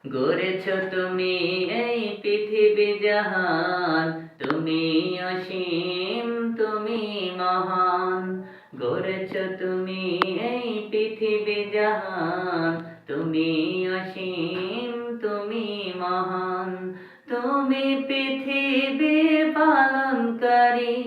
গড়েছ তুমি এই পৃথিবী জাহান, তুমি অসীম, তুমি মহান। গড়েছ তুমি এই পৃথিবী জাহান, তুমি অসীম, তুমি মহান। তুমি পৃথিবীর পালনকারী,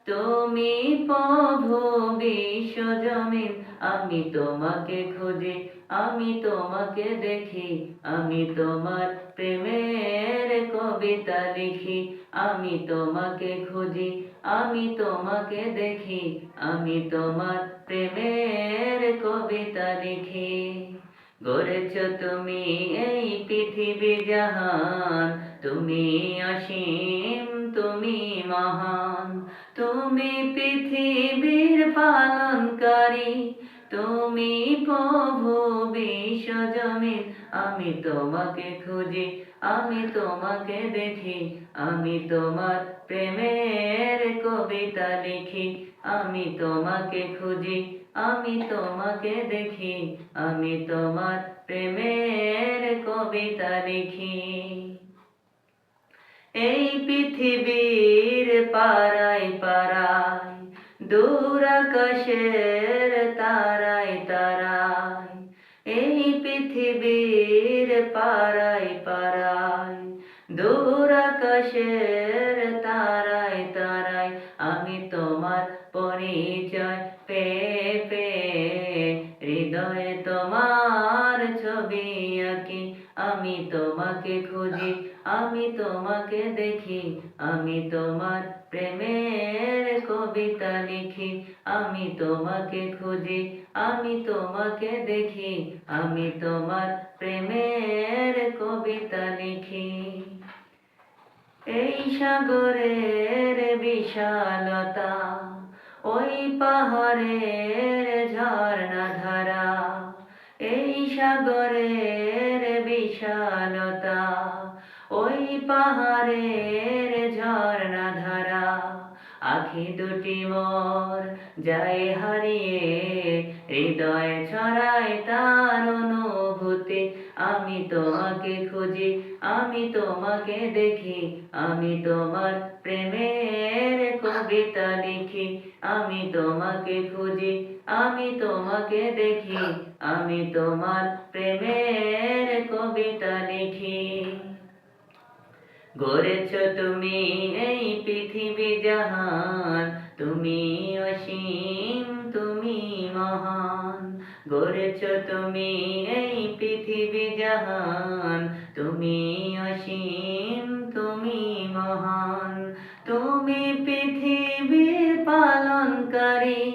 তুমি প্রভু বিশ্বজমিন। আমি তোমাকে খুঁজি, আমি তোমাকে দেখি, আমি তোমার প্রেমের কবিতা লিখি। আমি তোমাকে খুঁজি, আমি তোমাকে দেখি, আমি তোমার প্রেমের কবিতা লিখি। গড়েছ তুমি এই পৃথিবী জাহান, তুমি অসীম, তুমি মহান। তুমি পৃথিবীর পালনকারী, তুমি প্রভু বিশ্বজমিন। আমি তোমাকে খুঁজি, আমি তোমাকে দেখি, আমি তোমার প্রেমের কবিতা লিখি। আমি তোমাকে খুঁজি, আমি তোমাকে দেখি, আমি তোমার প্রেমের কবিতা লিখি। এই পৃথিবীর পাড়ায় পাড়ায়, দূর আকাশের তারায় তারায়। এই পৃথিবীর পাড়ায় পাড়ায়, দূর আকাশের তারায় তারায়। আমি তোমার পরিচয় পেয়ে পেয়ে হৃদয়ে তোমার ছবি আঁকি। আমি তোমাকে খুঁজি, আমি তোমাকে দেখি, আমি তোমার প্রেমের কবিতা লিখি। আমি তোমাকে খুঁজি, আমি তোমাকে দেখি, আমি তোমার প্রেমের কবিতা লিখি। এই সাগরের বিশালতা, ওই পাহাড়ের ঝর্ণা ধারা। এই সাগরের বিশালতা, ওই পাহাড়ের ঝর্ণা ধারা। আখি দুটি মোর যায় হারিয়ে, হৃদয়ে ছড়ায় তার অনুভূতি। আমি তোমাকে খুঁজি, আমি তোমাকে দেখি, আমি তোমার প্রেমের কবিতা লিখি। আমি তোমাকে খুঁজি, আমি তোমাকে দেখি, আমি তোমার প্রেমের কবিতা লিখি। গড়েছ তুমি এই পৃথিবী জাহান, তুমি অসীম, তুমি মহান। গড়েছ তুমি এই পৃথিবী জাহান, তুমি অসীম, তুমি মহান। তুমি পৃথিবীর পালনকারী,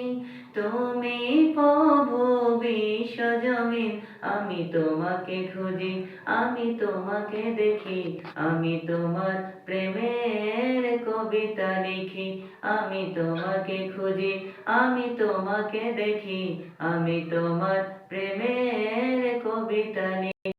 তুমি প্রভু বিশ্বজমিন। আমি তোমাকে খুঁজি, আমি তোমাকে দেখি, আমি তোমার প্রেমের কবিতা লিখি। আমি তোমাকে খুঁজি, আমি তোমাকে দেখি, আমি তোমার প্রেমের কবিতা লিখি।